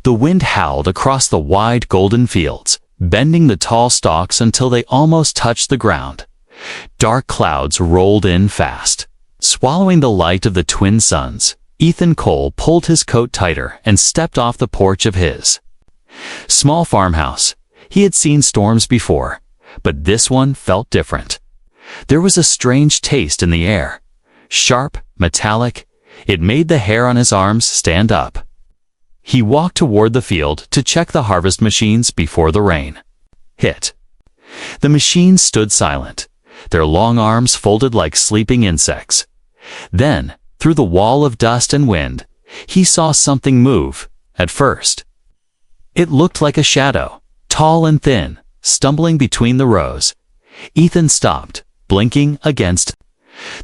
The wind howled across the wide golden fields, bending the tall stalks until they almost touched the ground. Dark clouds rolled in fast, swallowing the light of the twin suns. Ethan Cole pulled his coat tighter and stepped off the porch of his small farmhouse. He had seen storms before, but this one felt different. There was a strange taste in the air. Sharp, metallic, it made the hair on his arms stand up. He walked toward the field to check the harvest machines before the rain hit. The machines stood silent, their long arms folded like sleeping insects. Then, through the wall of dust and wind, he saw something move. At first, it looked like a shadow, tall and thin, stumbling between the rows. Ethan stopped, blinking against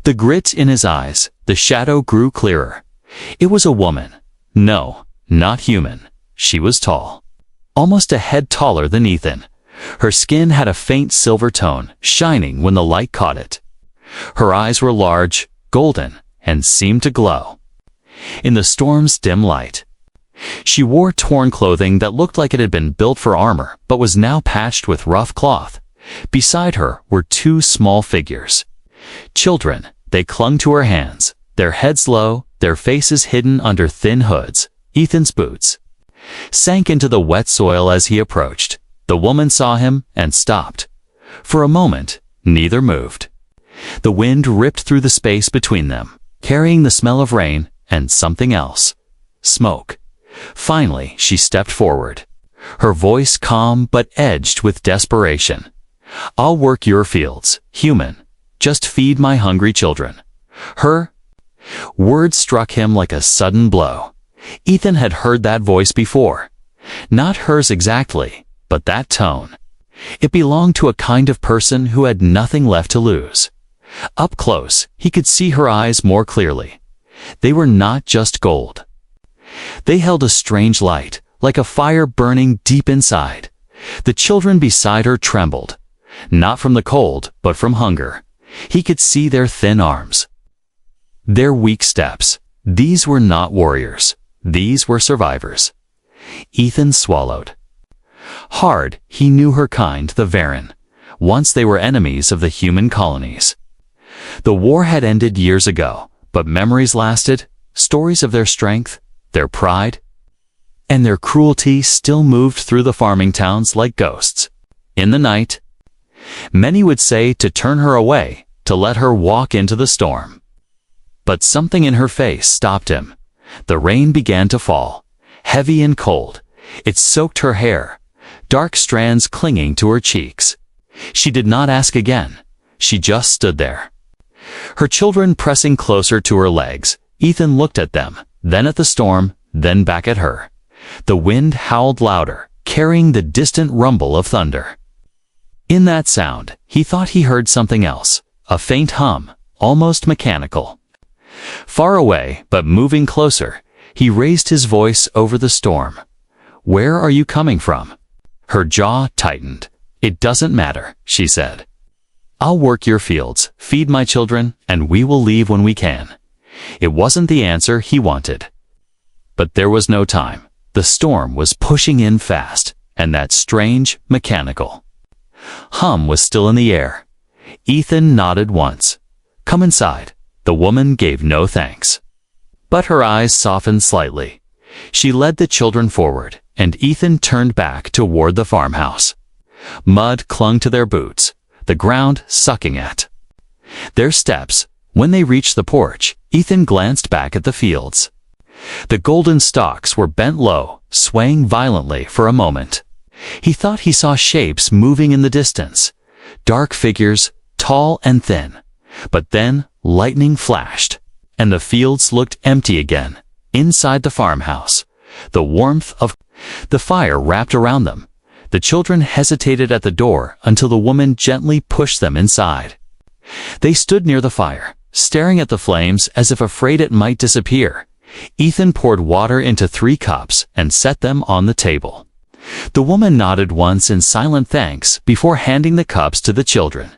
the grit in his eyes. The shadow grew clearer. It was a woman. No, not human. She was tall, almost a head taller than Ethan. Her skin had a faint silver tone, shining when the light caught it. Her eyes were large, golden, and seemed to glow in the storm's dim light. She wore torn clothing that looked like it had been built for armor, but was now patched with rough cloth. Beside her were two small figures. Children, they clung to her hands, their heads low, their faces hidden under thin hoods. Ethan's boots sank into the wet soil as he approached. The woman saw him and stopped. For a moment, neither moved. The wind ripped through the space between them, carrying the smell of rain and something else. Smoke. Finally, she stepped forward, her voice calm but edged with desperation. "I'll work your fields, human. Just feed my hungry children." Her words struck him like a sudden blow. Ethan had heard that voice before. Not hers exactly, but that tone. It belonged to a kind of person who had nothing left to lose. Up close, he could see her eyes more clearly. They were not just gold. They held a strange light, like a fire burning deep inside. The children beside her trembled, not from the cold, but from hunger. He could see their thin arms, their weak steps. These were not warriors. These were survivors. Ethan swallowed hard. He knew her kind, the Varen. Once they were enemies of the human colonies. The war had ended years ago, but memories lasted, stories of their strength, their pride, and their cruelty still moved through the farming towns like ghosts. In the night, many would say to turn her away, to let her walk into the storm. But something in her face stopped him. The rain began to fall, heavy and cold. It soaked her hair, dark strands clinging to her cheeks. She did not ask again. She just stood there, her children pressing closer to her legs. Ethan looked at them, then at the storm, then back at her. The wind howled louder, carrying the distant rumble of thunder. In that sound, he thought he heard something else, a faint hum, almost mechanical. Far away, but moving closer, he raised his voice over the storm. "Where are you coming from?" Her jaw tightened. "It doesn't matter," she said. "I'll work your fields, feed my children, and we will leave when we can." It wasn't the answer he wanted. But there was no time. The storm was pushing in fast, and that strange, mechanical hum was still in the air. Ethan nodded once. "Come inside." The woman gave no thanks, but her eyes softened slightly. She led the children forward, and Ethan turned back toward the farmhouse. Mud clung to their boots, the ground sucking at their steps. When they reached the porch, Ethan glanced back at the fields. The golden stalks were bent low, swaying violently for a moment. He thought he saw shapes moving in the distance, dark figures, tall and thin. But then lightning flashed, and the fields looked empty again. Inside the farmhouse, the warmth of the fire wrapped around them. The children hesitated at the door until the woman gently pushed them inside. They stood near the fire, staring at the flames as if afraid it might disappear. Ethan poured water into 3 cups and set them on the table. The woman nodded once in silent thanks before handing the cups to the children.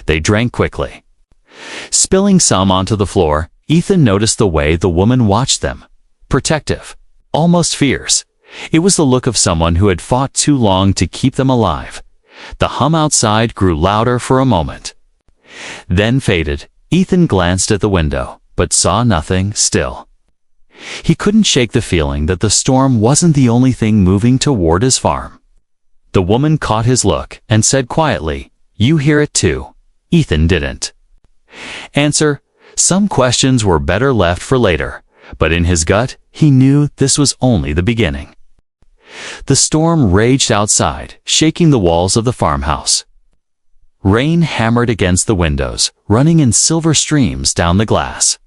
They drank quickly, spilling some onto the floor. Ethan noticed the way the woman watched them. Protective, almost fierce. It was the look of someone who had fought too long to keep them alive. The hum outside grew louder for a moment, then faded. Ethan glanced at the window, but saw nothing still. He couldn't shake the feeling that the storm wasn't the only thing moving toward his farm. The woman caught his look and said quietly, "You hear it too." Ethan didn't answer. Some questions were better left for later, but in his gut, he knew this was only the beginning. The storm raged outside, shaking the walls of the farmhouse. Rain hammered against the windows, running in silver streams down the glass.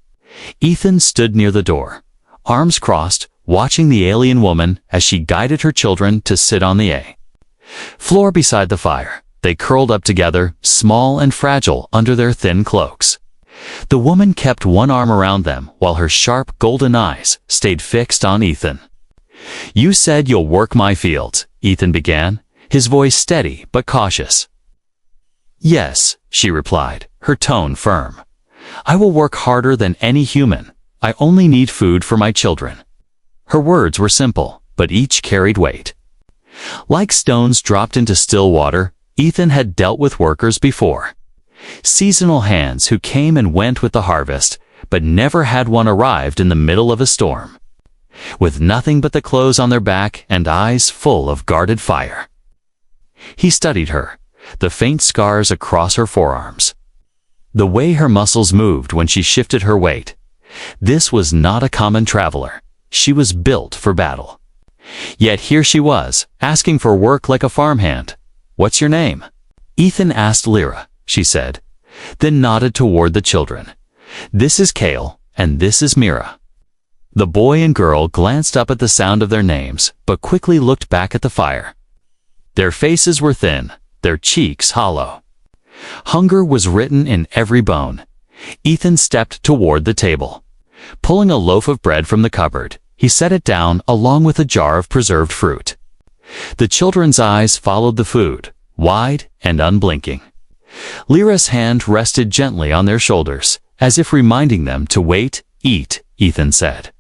Ethan stood near the door, arms crossed, watching the alien woman as she guided her children to sit on the floor beside the fire. They curled up together, small and fragile under their thin cloaks. The woman kept one arm around them while her sharp golden eyes stayed fixed on Ethan. "You said you'll work my fields," Ethan began, his voice steady but cautious. "Yes," she replied, her tone firm. "I will work harder than any human. I only need food for my children." Her words were simple, but each carried weight. Like stones dropped into still water, Ethan had dealt with workers before. Seasonal hands who came and went with the harvest, but never had one arrived in the middle of a storm, with nothing but the clothes on their back and eyes full of guarded fire. He studied her, the faint scars across her forearms, the way her muscles moved when she shifted her weight. This was not a common traveler. She was built for battle. Yet here she was, asking for work like a farmhand. "What's your name?" Ethan asked. "Lyra," she said, then nodded toward the children. "This is Kale, and this is Mira." The boy and girl glanced up at the sound of their names, but quickly looked back at the fire. Their faces were thin, their cheeks hollow. Hunger was written in every bone. Ethan stepped toward the table. Pulling a loaf of bread from the cupboard, he set it down along with a jar of preserved fruit. The children's eyes followed the food, wide and unblinking. Lyra's hand rested gently on their shoulders, as if reminding them to wait. "Eat," Ethan said.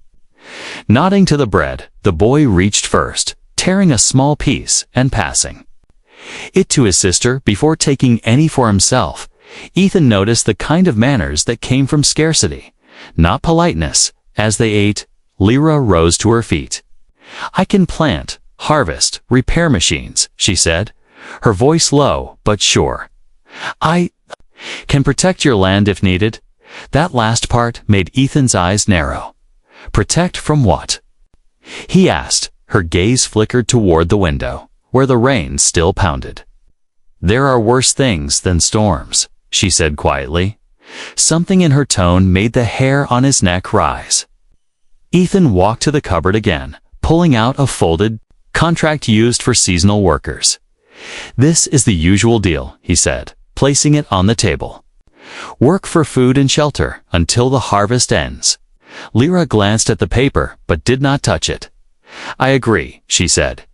Nodding to the bread, the boy reached first, tearing a small piece and passing it to his sister before taking any for himself. Ethan noticed the kind of manners that came from scarcity, not politeness. As they ate, Lyra rose to her feet. "I can plant, harvest, repair machines," she said, her voice low but sure. "I can protect your land if needed." That last part made Ethan's eyes narrow. "Protect from what?" he asked. Her gaze flickered toward the window, where the rain still pounded. "There are worse things than storms," she said quietly. Something in her tone made the hair on his neck rise. Ethan walked to the cupboard again, pulling out a folded contract used for seasonal workers. "This is the usual deal," he said, placing it on the table. "Work for food and shelter until the harvest ends." Lyra glanced at the paper but did not touch it. "I agree," she said,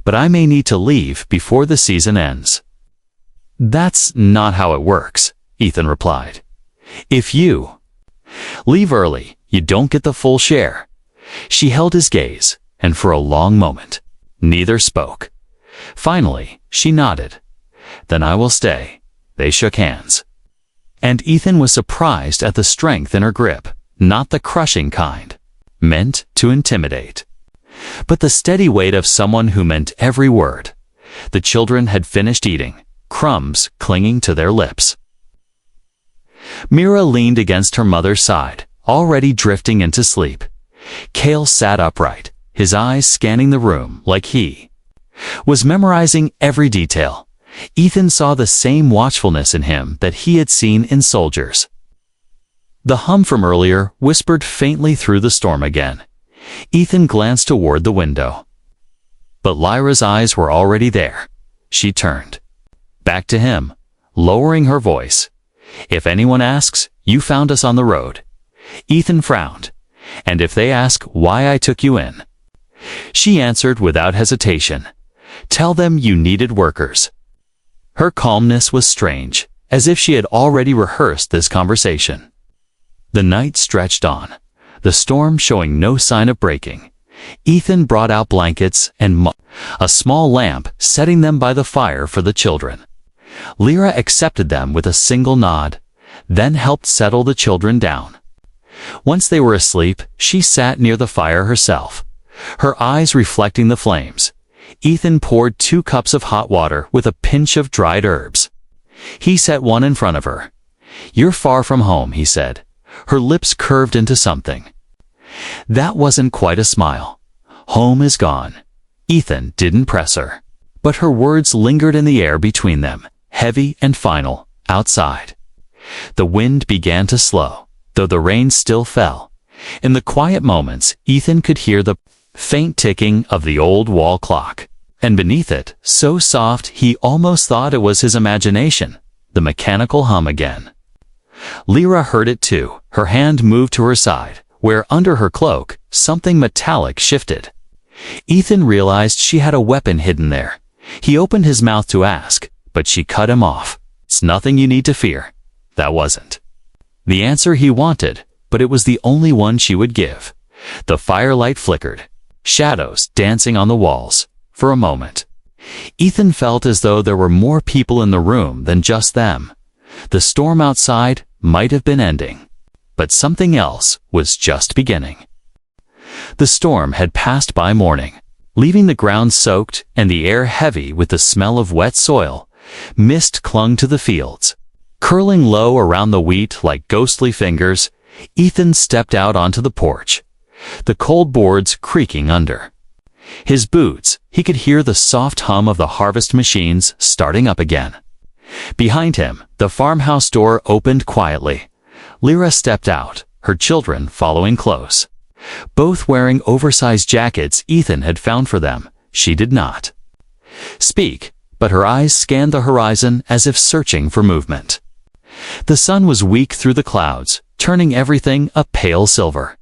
"but I may need to leave before the season ends." "That's not how it works," Ethan replied. "If you leave early, you don't get the full share." She held his gaze, and for a long moment, neither spoke. Finally, she nodded. "Then I will stay." They shook hands. And Ethan was surprised at the strength in her grip, not the crushing kind, meant to intimidate, but the steady weight of someone who meant every word. The children had finished eating, crumbs clinging to their lips. Mira leaned against her mother's side, already drifting into sleep. Kale sat upright, his eyes scanning the room like he was memorizing every detail. Ethan saw the same watchfulness in him that he had seen in soldiers. The hum from earlier whispered faintly through the storm again. Ethan glanced toward the window, but Lyra's eyes were already there. She turned back to him, lowering her voice. "If anyone asks, you found us on the road." Ethan frowned. "And if they ask why I took you in?" She answered without hesitation. "Tell them you needed workers." Her calmness was strange, as if she had already rehearsed this conversation. The night stretched on, the storm showing no sign of breaking. Ethan brought out blankets and a small lamp, setting them by the fire for the children. Lyra accepted them with a single nod, then helped settle the children down. Once they were asleep, she sat near the fire herself, her eyes reflecting the flames. Ethan poured 2 cups of hot water with a pinch of dried herbs. He set one in front of her. "You're far from home," he said. Her lips curved into something. That wasn't quite a smile. "Home is gone." Ethan didn't press her, but her words lingered in the air between them, heavy and final, outside. The wind began to slow, though the rain still fell. In the quiet moments, Ethan could hear the faint ticking of the old wall clock, and beneath it, so soft he almost thought it was his imagination, the mechanical hum again. Lyra heard it too. Her hand moved to her side, where under her cloak, something metallic shifted. Ethan realized she had a weapon hidden there. He opened his mouth to ask, but she cut him off. "It's nothing you need to fear." That wasn't the answer he wanted, but it was the only one she would give. The firelight flickered, shadows dancing on the walls. For a moment, Ethan felt as though there were more people in the room than just them. The storm outside might have been ending, but something else was just beginning. The storm had passed by morning, leaving the ground soaked and the air heavy with the smell of wet soil. Mist clung to the fields, curling low around the wheat like ghostly fingers. Ethan stepped out onto the porch, the cold boards creaking under his boots. He could hear the soft hum of the harvest machines starting up again. Behind him, the farmhouse door opened quietly. Lyra stepped out, her children following close. Both wearing oversized jackets Ethan had found for them. She did not speak, but her eyes scanned the horizon as if searching for movement. The sun was weak through the clouds, turning everything a pale silver.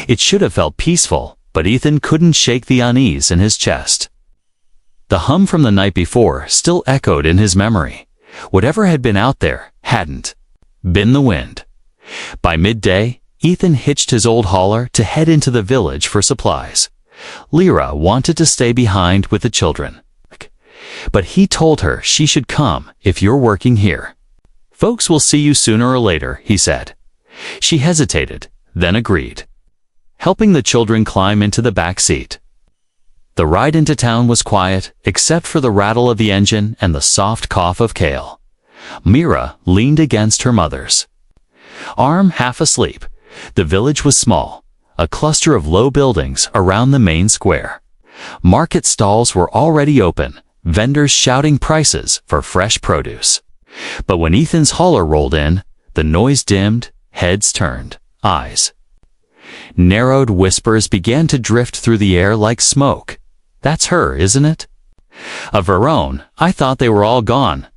It should have felt peaceful, but Ethan couldn't shake the unease in his chest. The hum from the night before still echoed in his memory. Whatever had been out there hadn't been the wind. By midday, Ethan hitched his old hauler to head into the village for supplies. Lyra wanted to stay behind with the children, but he told her she should come if you're working here. "Folks will see you sooner or later," he said. She hesitated, then agreed, helping the children climb into the back seat. The ride into town was quiet, except for the rattle of the engine and the soft cough of Kale. Mira leaned against her mother's arm, half asleep. The village was small, a cluster of low buildings around the main square. Market stalls were already open, vendors shouting prices for fresh produce. But when Ethan's hauler rolled in, the noise dimmed, heads turned, eyes narrowed. Whispers began to drift through the air like smoke. "That's her, isn't it?" "Of her own, I thought they were all gone.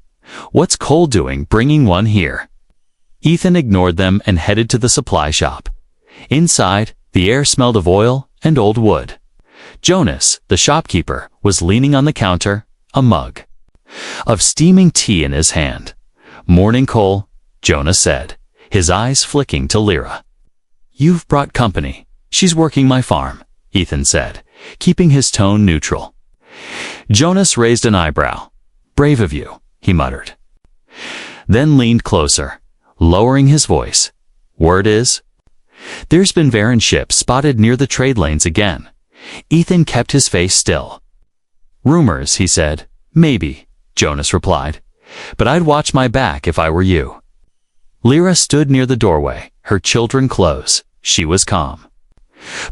What's Cole doing bringing one here?" Ethan ignored them and headed to the supply shop. Inside, the air smelled of oil and old wood. Jonas, the shopkeeper, was leaning on the counter, a mug of steaming tea in his hand. "Morning, Cole," Jonas said, his eyes flicking to Lyra. "You've brought company. She's working my farm," Ethan said, keeping his tone neutral. Jonas raised an eyebrow. "Brave of you," he muttered, then leaned closer, lowering his voice. "Word is, there's been Varen ships spotted near the trade lanes again." Ethan kept his face still. "Rumors," he said. "Maybe," Jonas replied, "but I'd watch my back if I were you." Lyra stood near the doorway, her children close. She was calm.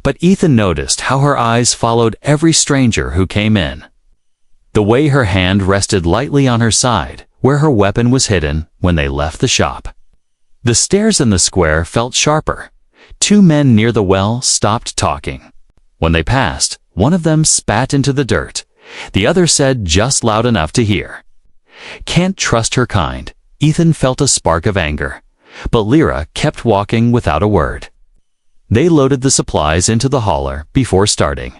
But Ethan noticed how her eyes followed every stranger who came in. The way her hand rested lightly on her side, where her weapon was hidden when they left the shop. The stairs in the square felt sharper. 2 men near the well stopped talking. When they passed, one of them spat into the dirt. The other said just loud enough to hear. "Can't trust her kind." Ethan felt a spark of anger, but Lyra kept walking without a word. They loaded the supplies into the hauler before starting.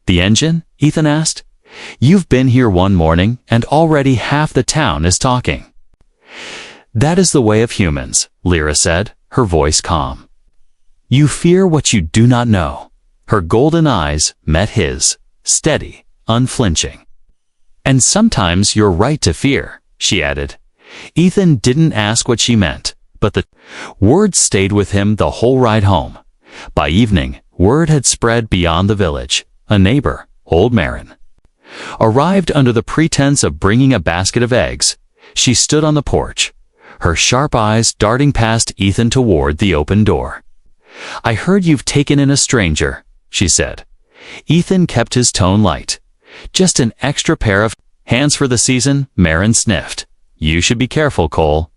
"The engine?" Ethan asked. "You've been here one morning and already half the town is talking." "That is the way of humans," Lyra said, her voice calm. "You fear what you do not know." Her golden eyes met his, steady, unflinching. "And sometimes you're right to fear," she added. Ethan didn't ask what she meant, but the words stayed with him the whole ride home. By evening, word had spread beyond the village. A neighbor, old Marin, arrived under the pretense of bringing a basket of eggs. She stood on the porch, her sharp eyes darting past Ethan toward the open door. "I heard you've taken in a stranger," she said. Ethan kept his tone light. "Just an extra pair of hands for the season," Marin sniffed. "You should be careful, Cole."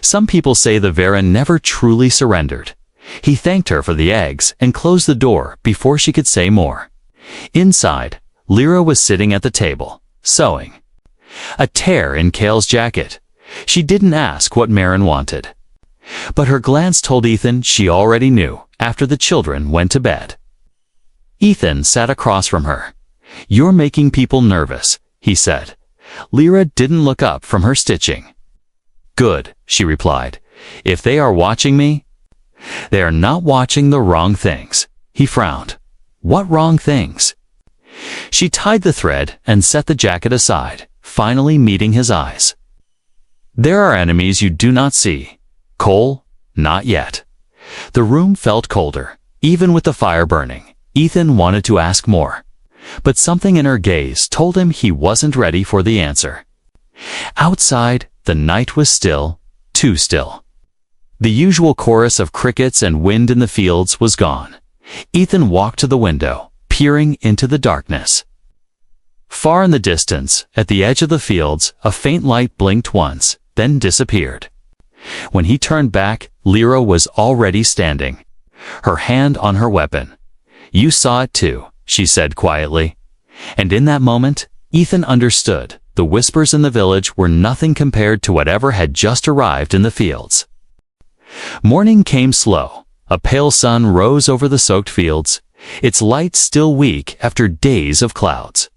Some people say the Vera never truly surrendered. He thanked her for the eggs and closed the door before she could say more. Inside, Lyra was sitting at the table, sewing. A tear in Cale's jacket. She didn't ask what Marin wanted. But her glance told Ethan she already knew after the children went to bed. Ethan sat across from her. "You're making people nervous," he said. Lyra didn't look up from her stitching. "Good," she replied. "If they are watching me, they are not watching the wrong things." He frowned. "What wrong things?" She tied the thread and set the jacket aside, finally meeting his eyes. "There are enemies you do not see, Cole, not yet." The room felt colder, even with the fire burning. Ethan wanted to ask more, but something in her gaze told him he wasn't ready for the answer. Outside, the night was still, too still. The usual chorus of crickets and wind in the fields was gone. Ethan walked to the window, peering into the darkness. Far in the distance, at the edge of the fields, a faint light blinked once, then disappeared. When he turned back, Lyra was already standing, her hand on her weapon. "You saw it too," she said quietly. And in that moment, Ethan understood. The whispers in the village were nothing compared to whatever had just arrived in the fields. Morning came slow. A pale sun rose over the soaked fields, its light still weak after days of clouds.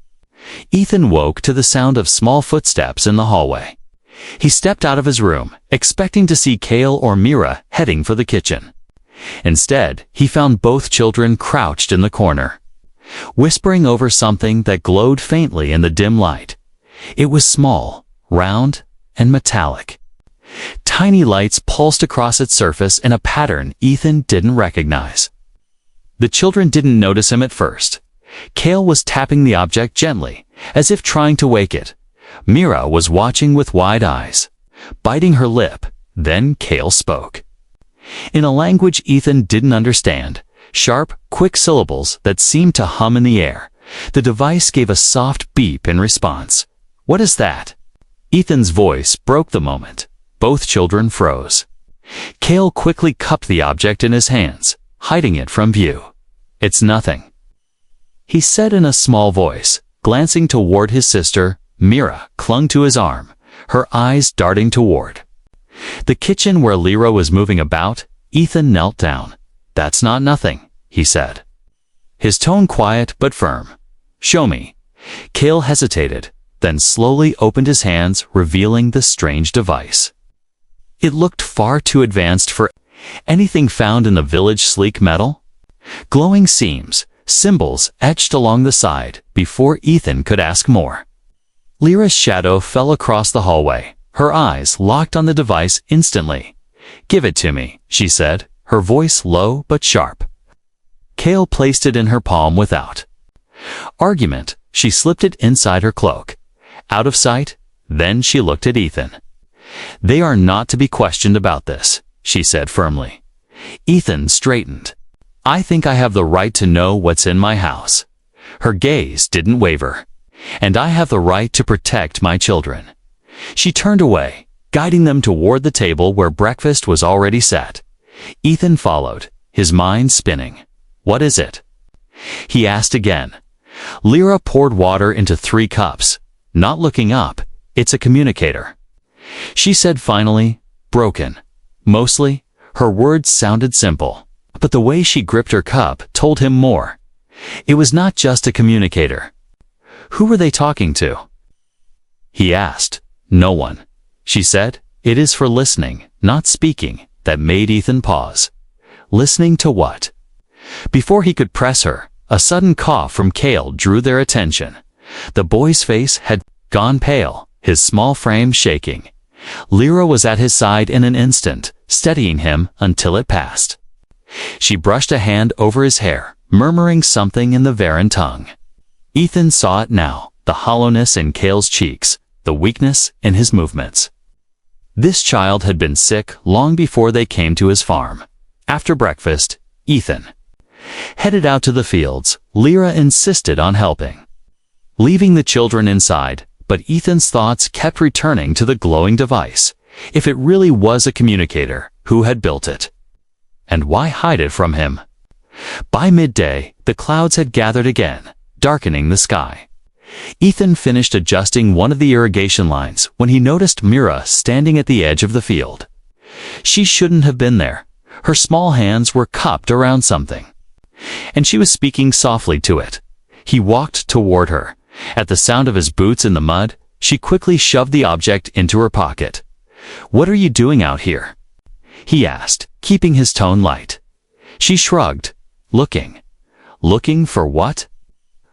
Ethan woke to the sound of small footsteps in the hallway. He stepped out of his room, expecting to see Cale or Mira heading for the kitchen. Instead, he found both children crouched in the corner, whispering over something that glowed faintly in the dim light. It was small, round, and metallic. Tiny lights pulsed across its surface in a pattern Ethan didn't recognize. The children didn't notice him at first. Cale was tapping the object gently, as if trying to wake it. Mira was watching with wide eyes, biting her lip. Then Cale spoke. In a language Ethan didn't understand, sharp, quick syllables that seemed to hum in the air. The device gave a soft beep in response. "What is that?" Ethan's voice broke the moment. Both children froze. Cale quickly cupped the object in his hands, hiding it from view. "It's nothing," he said in a small voice. Glancing toward his sister, Mira clung to his arm, her eyes darting toward the kitchen where Lyra was moving about. Ethan knelt down. "That's not nothing," he said, his tone quiet but firm. "Show me." Cale hesitated, then slowly opened his hands, revealing the strange device. It looked far too advanced for anything found in the village. Sleek metal, glowing seams, symbols etched along the side. Before Ethan could ask more, Lyra's shadow fell across the hallway, her eyes locked on the device instantly. "Give it to me," she said, her voice low but sharp. Cale placed it in her palm without argument. She slipped it inside her cloak. Out of sight, then she looked at Ethan. "They are not to be questioned about this," she said firmly. Ethan straightened. "I think I have the right to know what's in my house." Her gaze didn't waver. "And I have the right to protect my children." She turned away, guiding them toward the table where breakfast was already set. Ethan followed, his mind spinning. "What is it?" he asked again. Lyra poured water into 3 cups. Not looking up, "It's a communicator," she said finally. "Broken." Mostly, her words sounded simple, but the way she gripped her cup told him more. It was not just a communicator. "Who were they talking to?" he asked. "No one," she said. "It is for listening, not speaking." That made Ethan pause. Listening to what? Before he could press her, a sudden cough from Cale drew their attention. The boy's face had gone pale, his small frame shaking. Lyra was at his side in an instant, steadying him until it passed. She brushed a hand over his hair, murmuring something in the Varan tongue. Ethan saw it now, the hollowness in Cale's cheeks, the weakness in his movements. This child had been sick long before they came to his farm. After breakfast, Ethan headed out to the fields. Lyra insisted on helping, leaving the children inside, but Ethan's thoughts kept returning to the glowing device. If it really was a communicator, who had built it? And why hide it from him? By midday, the clouds had gathered again, darkening the sky. Ethan finished adjusting one of the irrigation lines when he noticed Mira standing at the edge of the field. She shouldn't have been there. Her small hands were cupped around something, and she was speaking softly to it. He walked toward her. At the sound of his boots in the mud, she quickly shoved the object into her pocket. "What are you doing out here?" he asked, keeping his tone light. She shrugged. Looking. Looking for what?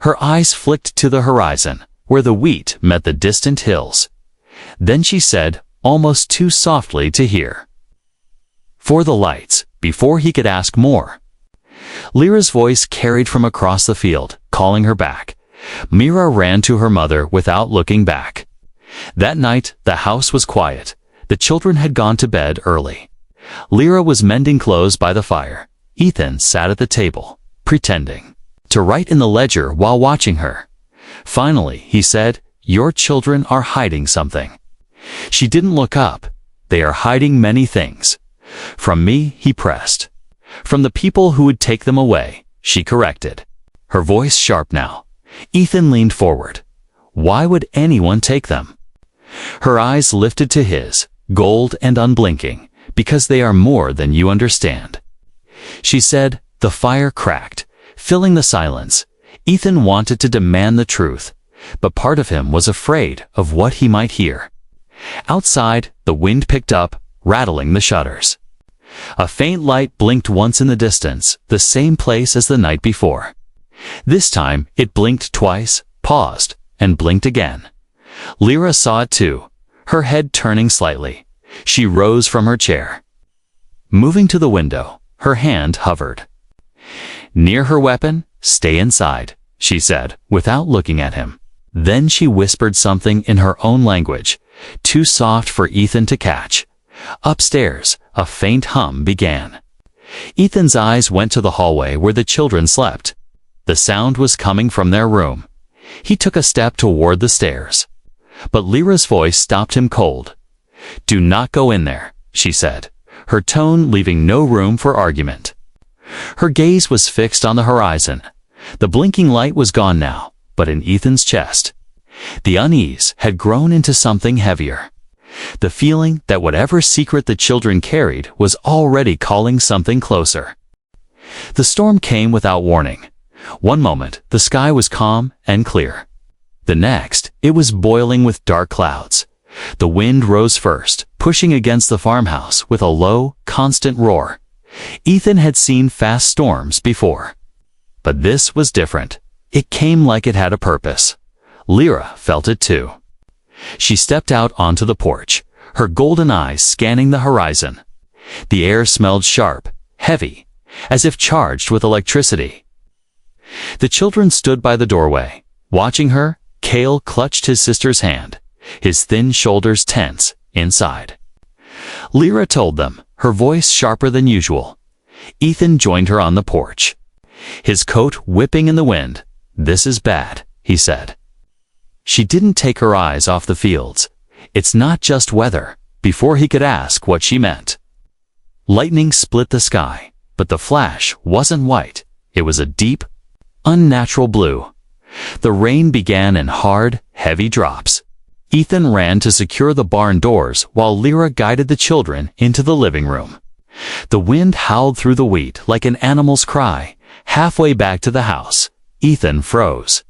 Her eyes flicked to the horizon, where the wheat met the distant hills. Then she said, almost too softly to hear, "For the lights," before he could ask more. Lyra's voice carried from across the field, calling her back. Mira ran to her mother without looking back. That night, the house was quiet. The children had gone to bed early. Lyra was mending clothes by the fire. Ethan sat at the table, pretending to write in the ledger while watching her. Finally, he said, "Your children are hiding something." She didn't look up. "They are hiding many things. From me," he pressed. "From the people who would take them away," she corrected, her voice sharp now. Ethan leaned forward. "Why would anyone take them?" Her eyes lifted to his, gold and unblinking. "Because they are more than you understand," she said. The fire cracked, filling the silence. Ethan wanted to demand the truth, but part of him was afraid of what he might hear. Outside, the wind picked up, rattling the shutters. A faint light blinked once in the distance, the same place as the night before. This time, it blinked twice, paused, and blinked again. Lyra saw it too, her head turning slightly. She rose from her chair. Moving to the window, her hand hovered near her weapon. "Stay inside," she said, without looking at him. Then she whispered something in her own language, too soft for Ethan to catch. Upstairs, a faint hum began. Ethan's eyes went to the hallway where the children slept. The sound was coming from their room. He took a step toward the stairs, but Lyra's voice stopped him cold. "Do not go in there," she said, her tone leaving no room for argument. Her gaze was fixed on the horizon. The blinking light was gone now, but in Ethan's chest, the unease had grown into something heavier. The feeling that whatever secret the children carried was already calling something closer. The storm came without warning. One moment, the sky was calm and clear. The next, it was boiling with dark clouds. The wind rose first, pushing against the farmhouse with a low, constant roar. Ethan had seen fast storms before, but this was different. It came like it had a purpose. Lyra felt it too. She stepped out onto the porch, her golden eyes scanning the horizon. The air smelled sharp, heavy, as if charged with electricity. The children stood by the doorway, watching her. Cale clutched his sister's hand, his thin shoulders tense inside. Lyra told them, her voice sharper than usual. Ethan joined her on the porch, his coat whipping in the wind. "This is bad," he said. She didn't take her eyes off the fields. "It's not just weather," before he could ask what she meant. Lightning split the sky, but the flash wasn't white. It was a deep, unnatural blue. The rain began in hard, heavy drops. Ethan ran to secure the barn doors while Lyra guided the children into the living room. The wind howled through the wheat like an animal's cry. Halfway back to the house, Ethan froze.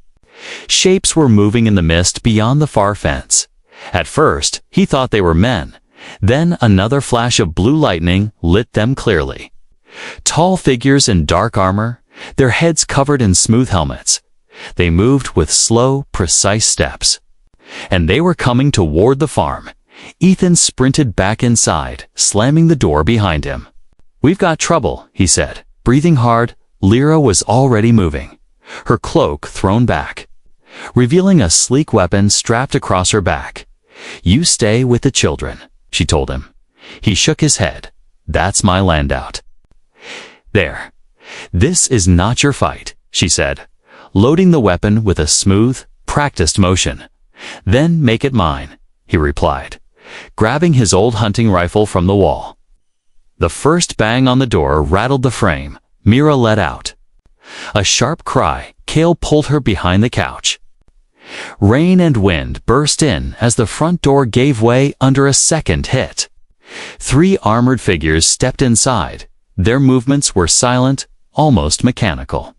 Shapes were moving in the mist beyond the far fence. At first, he thought they were men. Then another flash of blue lightning lit them clearly. Tall figures in dark armor, their heads covered in smooth helmets. They moved with slow, precise steps. And they were coming toward the farm. Ethan sprinted back inside, slamming the door behind him. "We've got trouble," he said. Breathing hard, Lyra was already moving, her cloak thrown back, revealing a sleek weapon strapped across her back. "You stay with the children," she told him. He shook his head. "That's my land out." "There. This is not your fight," she said, loading the weapon with a smooth, practiced motion. "Then make it mine," he replied, grabbing his old hunting rifle from the wall. The first bang on the door rattled the frame. Mira let out a sharp cry. Cale pulled her behind the couch. Rain and wind burst in as the front door gave way under a second hit. 3 armored figures stepped inside. Their movements were silent, almost mechanical.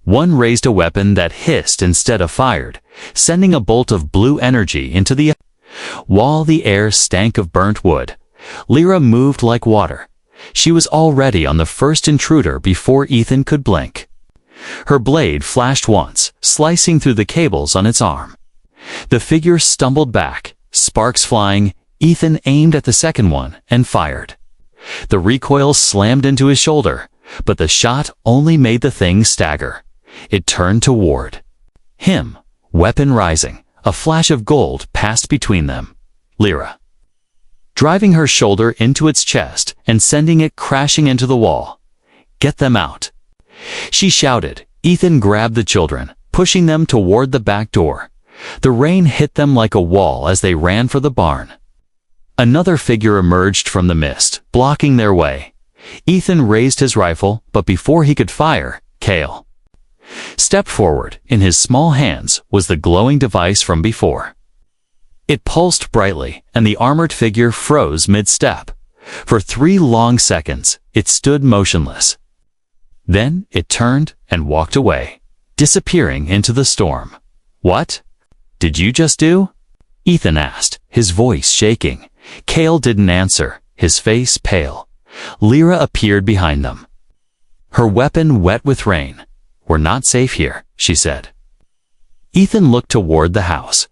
One raised a weapon that hissed instead of fired, sending a bolt of blue energy into the air. While the air stank of burnt wood, Lyra moved like water. She was already on the first intruder before Ethan could blink. Her blade flashed once, slicing through the cables on its arm. The figure stumbled back, sparks flying. Ethan aimed at the second one and fired. The recoil slammed into his shoulder, but the shot only made the thing stagger. It turned toward him, weapon rising. A flash of gold passed between them. Lyra, driving her shoulder into its chest and sending it crashing into the wall. "Get them out," she shouted. Ethan grabbed the children, pushing them toward the back door. The rain hit them like a wall as they ran for the barn. Another figure emerged from the mist, blocking their way. Ethan raised his rifle, but before he could fire, Cale stepped forward. In his small hands was the glowing device from before. It pulsed brightly, and the armored figure froze mid-step. For 3 long seconds, it stood motionless. Then it turned and walked away, disappearing into the storm. "What did you just do?" Ethan asked, his voice shaking. Cale didn't answer, his face pale. Lyra appeared behind them, her weapon wet with rain. "We're not safe here," she said. Ethan looked toward the house.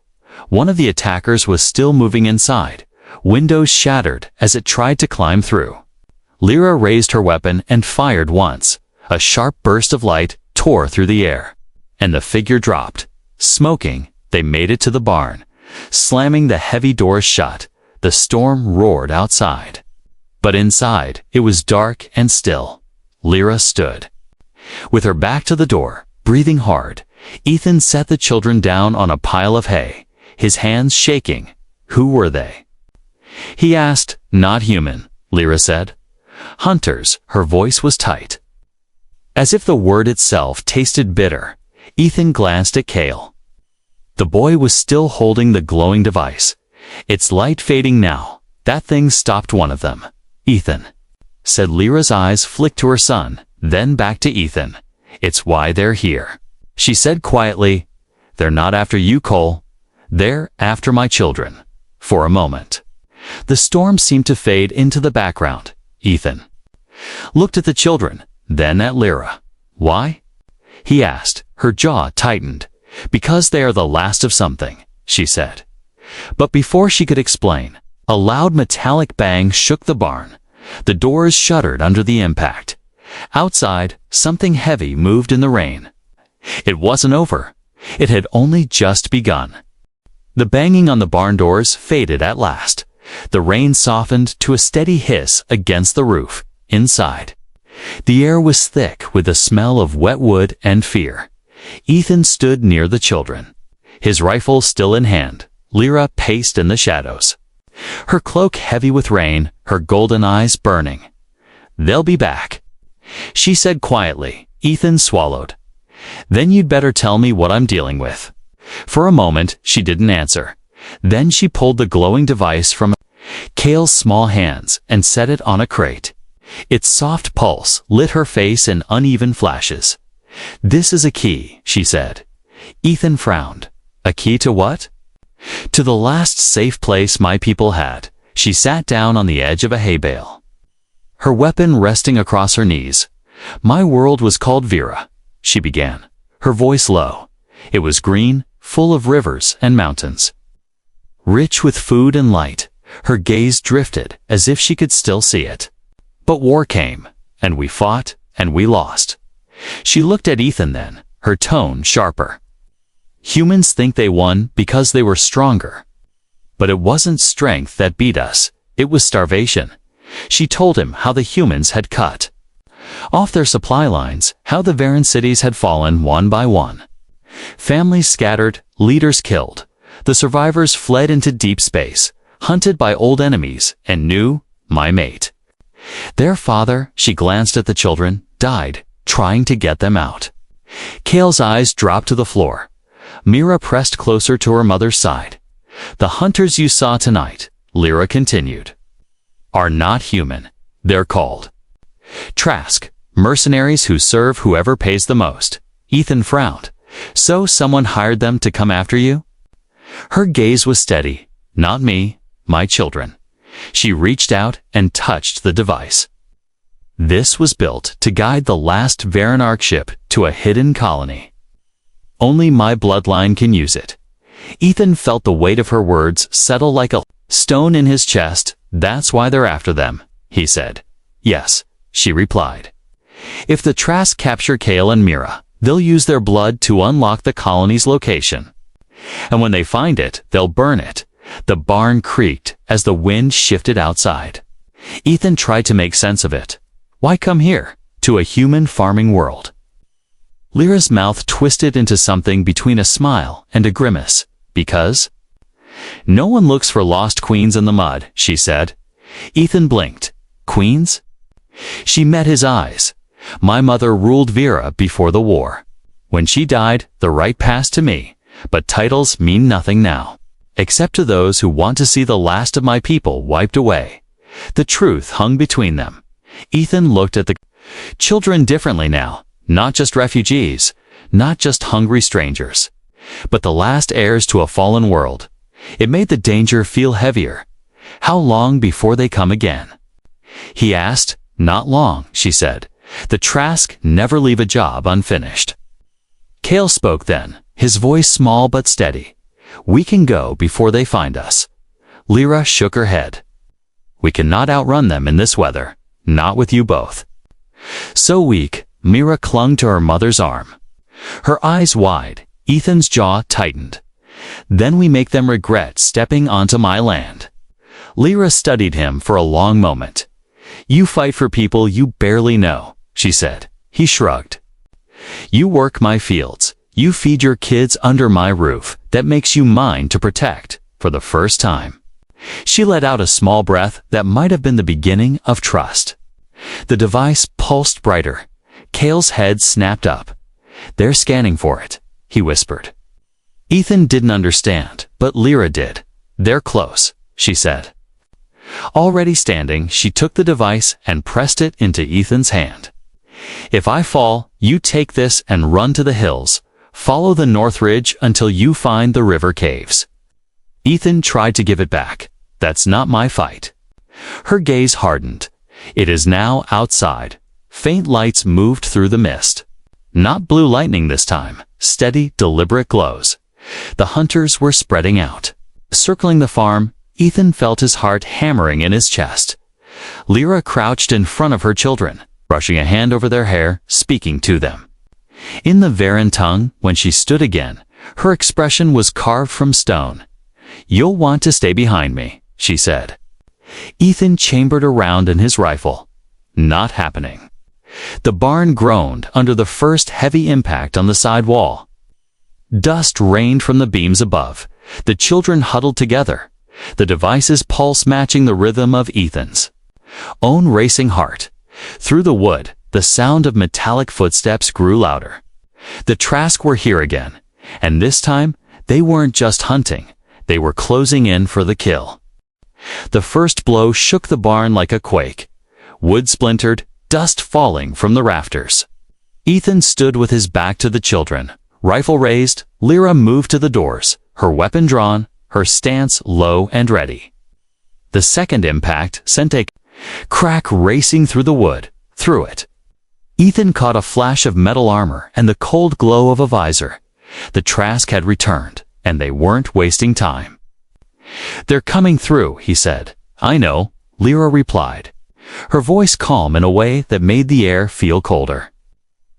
One of the attackers was still moving inside, windows shattered as it tried to climb through. Lyra raised her weapon and fired once. A sharp burst of light tore through the air, and the figure dropped. Smoking, they made it to the barn. Slamming the heavy doors shut, the storm roared outside. But inside, it was dark and still. Lyra stood, with her back to the door, breathing hard. Ethan set the children down on a pile of hay, his hands shaking. "Who were they?" he asked. "Not human," Lyra said. "Hunters." Her voice was tight, as if the word itself tasted bitter. Ethan glanced at Cale. The boy was still holding the glowing device, its light fading now. "That thing stopped one of them." "Ethan," said Lyra's eyes flicked to her son, then back to Ethan. "It's why they're here," she said quietly. "They're not after you, Cole. They're after my children." For a moment, the storm seemed to fade into the background. Ethan looked at the children, then at Lyra. "Why?" he asked. Her jaw tightened. "Because they are the last of something," she said. But before she could explain, a loud metallic bang shook the barn. The doors shuddered under the impact. Outside, something heavy moved in the rain. It wasn't over. It had only just begun. The banging on the barn doors faded at last. The rain softened to a steady hiss against the roof. Inside, the air was thick with the smell of wet wood and fear. Ethan stood near the children, his rifle still in hand. Lyra paced in the shadows, her cloak heavy with rain, her golden eyes burning. "They'll be back," she said quietly. Ethan swallowed. "Then you'd better tell me what I'm dealing with." For a moment, she didn't answer. Then she pulled the glowing device from Cale's small hands and set it on a crate. Its soft pulse lit her face in uneven flashes. "This is a key," she said. Ethan frowned. "A key to what?" "To the last safe place my people had." She sat down on the edge of a hay bale, her weapon resting across her knees. "My world was called Vera," she began, her voice low. "It was green, full of rivers and mountains. Rich with food and light." Her gaze drifted as if she could still see it. "But war came, and we fought, and we lost." She looked at Ethan then, her tone sharper. "Humans think they won because they were stronger. But it wasn't strength that beat us, it was starvation." She told him how the humans had cut off their supply lines, how the Veran cities had fallen one by one. Families scattered, leaders killed. The survivors fled into deep space, hunted by old enemies, and knew, my mate. Their father, she glanced at the children, died, trying to get them out. Kale's eyes dropped to the floor. Mira pressed closer to her mother's side. "The hunters you saw tonight," Lyra continued, "are not human. They're called Trask, mercenaries who serve whoever pays the most." Ethan frowned. "So someone hired them to come after you?" Her gaze was steady. "Not me, my children." She reached out and touched the device. This was built to guide the last Veran ship to a hidden colony. "Only my bloodline can use it." Ethan felt the weight of her words settle like a stone in his chest. "That's why they're after them," he said. "Yes," she replied. "If the Trask capture Kale and Mira, they'll use their blood to unlock the colony's location. And when they find it, they'll burn it." The barn creaked as the wind shifted outside. Ethan tried to make sense of it. Why come here, to a human farming world? Lyra's mouth twisted into something between a smile and a grimace. "Because no one looks for lost queens in the mud," she said. Ethan blinked. "Queens?" She met his eyes. "My mother ruled Vera before the war. When she died, the right passed to me, but titles mean nothing now, except to those who want to see the last of my people wiped away." The truth hung between them. Ethan looked at the children differently now, not just refugees, not just hungry strangers, but the last heirs to a fallen world. It made the danger feel heavier. "How long before they come again?" he asked. "Not long," she said. "The Trask never leave a job unfinished." Kale spoke then, his voice small but steady. "We can go before they find us." Lyra shook her head. "We cannot outrun them in this weather, not with you both." So weak, Mira clung to her mother's arm. Her eyes wide, Ethan's jaw tightened. "Then we make them regret stepping onto my land." Lyra studied him for a long moment. "You fight for people you barely know," she said. He shrugged. "You work my fields. You feed your kids under my roof. That makes you mine to protect, for the first time." She let out a small breath that might have been the beginning of trust. The device pulsed brighter. Kale's head snapped up. "They're scanning for it," he whispered. Ethan didn't understand, but Lyra did. "They're close," she said. Already standing, she took the device and pressed it into Ethan's hand. "If I fall, you take this and run to the hills. Follow the North Ridge until you find the river caves." Ethan tried to give it back. "That's not my fight." Her gaze hardened. It is now outside. Faint lights moved through the mist. Not blue lightning this time, steady, deliberate glows. The hunters were spreading out. Circling the farm, Ethan felt his heart hammering in his chest. Lyra crouched in front of her children, brushing a hand over their hair, speaking to them. In the Veran tongue, when she stood again, her expression was carved from stone. "You'll want to stay behind me," she said. Ethan chambered around in his rifle. Not happening. The barn groaned under the first heavy impact on the side wall. Dust rained from the beams above. The children huddled together, the device's pulse matching the rhythm of Ethan's own racing heart. Through the wood, the sound of metallic footsteps grew louder. The Trask were here again, and this time they weren't just hunting, they were closing in for the kill. The first blow shook the barn like a quake. Wood splintered, dust falling from the rafters. Ethan stood with his back to the children. Rifle raised, Lyra moved to the doors, her weapon drawn, her stance low and ready. The second impact sent a Crack racing through the wood, through it. Ethan caught a flash of metal armor and the cold glow of a visor. The Trask had returned, and they weren't wasting time. "They're coming through," he said. "I know," Lyra replied, her voice calm in a way that made the air feel colder.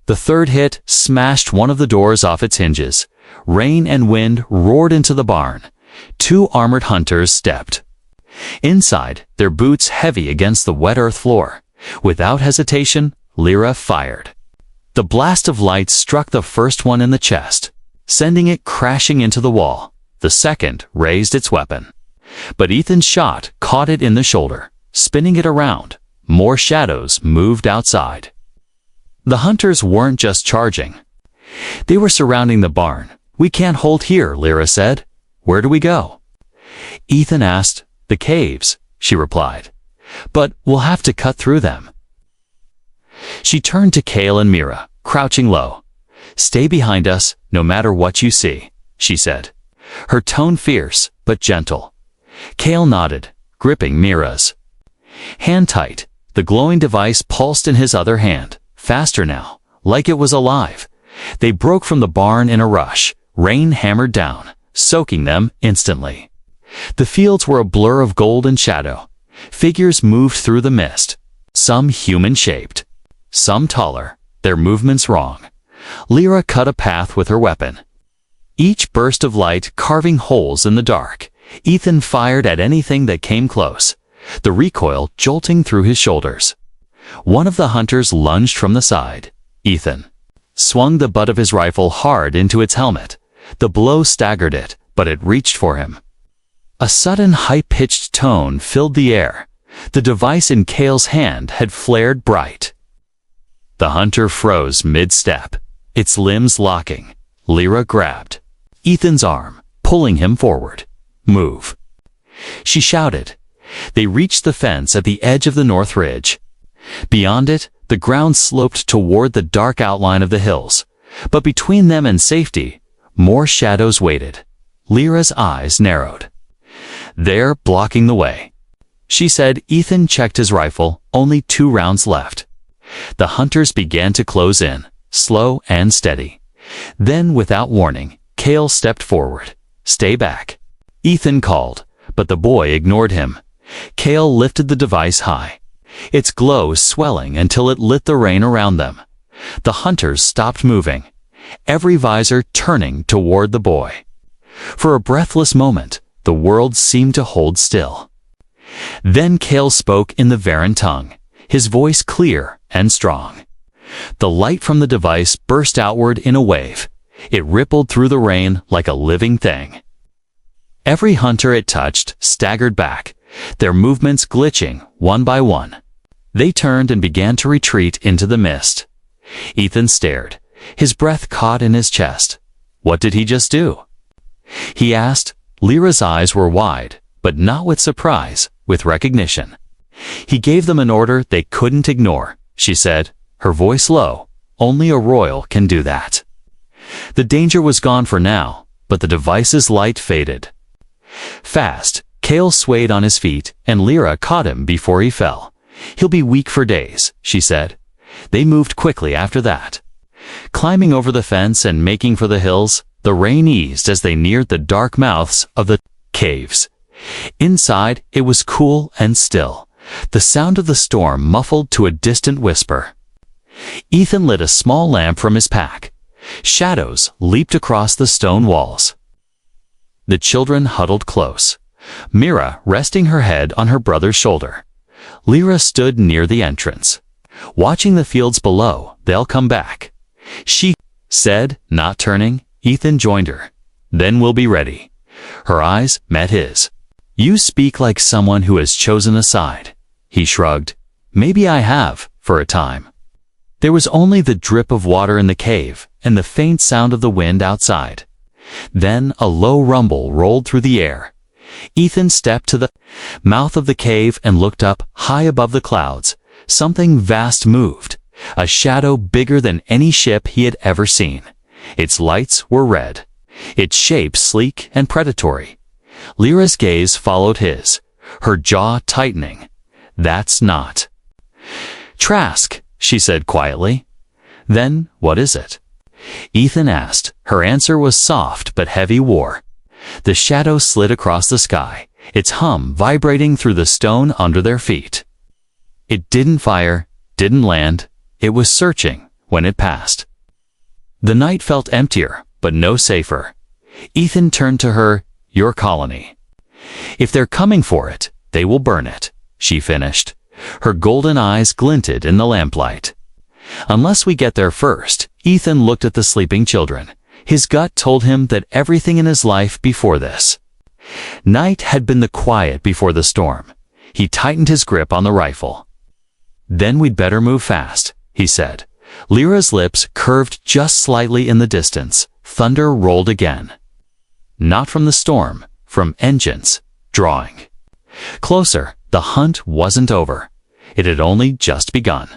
The third hit smashed one of the doors off its hinges. Rain and wind roared into the barn. 2 armored hunters stepped. Inside, their boots heavy against the wet earth floor. Without hesitation, Lyra fired. The blast of light struck the first one in the chest, sending it crashing into the wall. The second raised its weapon. But Ethan's shot caught it in the shoulder, spinning it around. More shadows moved outside. The hunters weren't just charging. They were surrounding the barn. "We can't hold here," Lyra said. "Where do we go?" Ethan asked. "The caves," she replied. "But we'll have to cut through them." She turned to Kale and Mira, crouching low. "Stay behind us, no matter what you see," she said, her tone fierce but gentle. Kale nodded, gripping Mira's hand tight. The glowing device pulsed in his other hand, faster now, like it was alive. They broke from the barn in a rush. Rain hammered down, soaking them instantly. The fields were a blur of gold and shadow. Figures moved through the mist, some human-shaped, some taller, their movements wrong. Lyra cut a path with her weapon, each burst of light carving holes in the dark. Ethan fired at anything that came close, the recoil jolting through his shoulders. One of the hunters lunged from the side. Ethan swung the butt of his rifle hard into its helmet. The blow staggered it, but it reached for him. A sudden high-pitched tone filled the air. The device in Kale's hand had flared bright. The hunter froze mid-step, its limbs locking. Lyra grabbed Ethan's arm, pulling him forward. "Move," she shouted. They reached the fence at the edge of the north ridge. Beyond it, the ground sloped toward the dark outline of the hills. But between them and safety, more shadows waited. Lyra's eyes narrowed. "They're blocking the way," she said. Ethan checked his rifle, only 2 rounds left. The hunters began to close in, slow and steady. Then, without warning, Kale stepped forward. "Stay back," Ethan called, but the boy ignored him. Kale lifted the device high, its glow swelling until it lit the rain around them. The hunters stopped moving, every visor turning toward the boy. For a breathless moment, the world seemed to hold still. Then Kale spoke in the Varan tongue, his voice clear and strong. The light from the device burst outward in a wave. It rippled through the rain like a living thing. Every hunter it touched staggered back, their movements glitching one by one. They turned and began to retreat into the mist. Ethan stared, his breath caught in his chest. What did he just do? He asked. Lyra's eyes were wide, but not with surprise, with recognition. He gave them an order they couldn't ignore, she said, her voice low. Only a royal can do that. The danger was gone for now, but the device's light faded. Fast, Kale swayed on his feet, and Lyra caught him before he fell. He'll be weak for days, she said. They moved quickly after that. Climbing over the fence and making for the hills, the rain eased as they neared the dark mouths of the caves. Inside, it was cool and still, the sound of the storm muffled to a distant whisper. Ethan lit a small lamp from his pack. Shadows leaped across the stone walls. The children huddled close, Mira resting her head on her brother's shoulder. Lyra stood near the entrance. Watching the fields below, they'll come back, she said, not turning. Ethan joined her. Then we'll be ready. Her eyes met his. You speak like someone who has chosen a side. He shrugged. Maybe I have, for a time. There was only the drip of water in the cave and the faint sound of the wind outside. Then a low rumble rolled through the air. Ethan stepped to the mouth of the cave and looked up, high above the clouds. Something vast moved, a shadow bigger than any ship he had ever seen. Its lights were red, its shape sleek and predatory. Lyra's gaze followed his, her jaw tightening. That's not. Trask, she said quietly. Then what is it? Ethan asked. Her answer was soft but heavy war. The shadow slid across the sky, its hum vibrating through the stone under their feet. It didn't fire, didn't land. It was searching when it passed. The night felt emptier, but no safer. Ethan turned to her. Your colony. If they're coming for it, they will burn it, she finished. Her golden eyes glinted in the lamplight. Unless we get there first, Ethan looked at the sleeping children. His gut told him that everything in his life before this. Night had been the quiet before the storm. He tightened his grip on the rifle. Then we'd better move fast, he said. Lyra's lips curved just slightly in the distance. Thunder rolled again. Not from the storm, from engines, drawing. Closer, the hunt wasn't over. It had only just begun.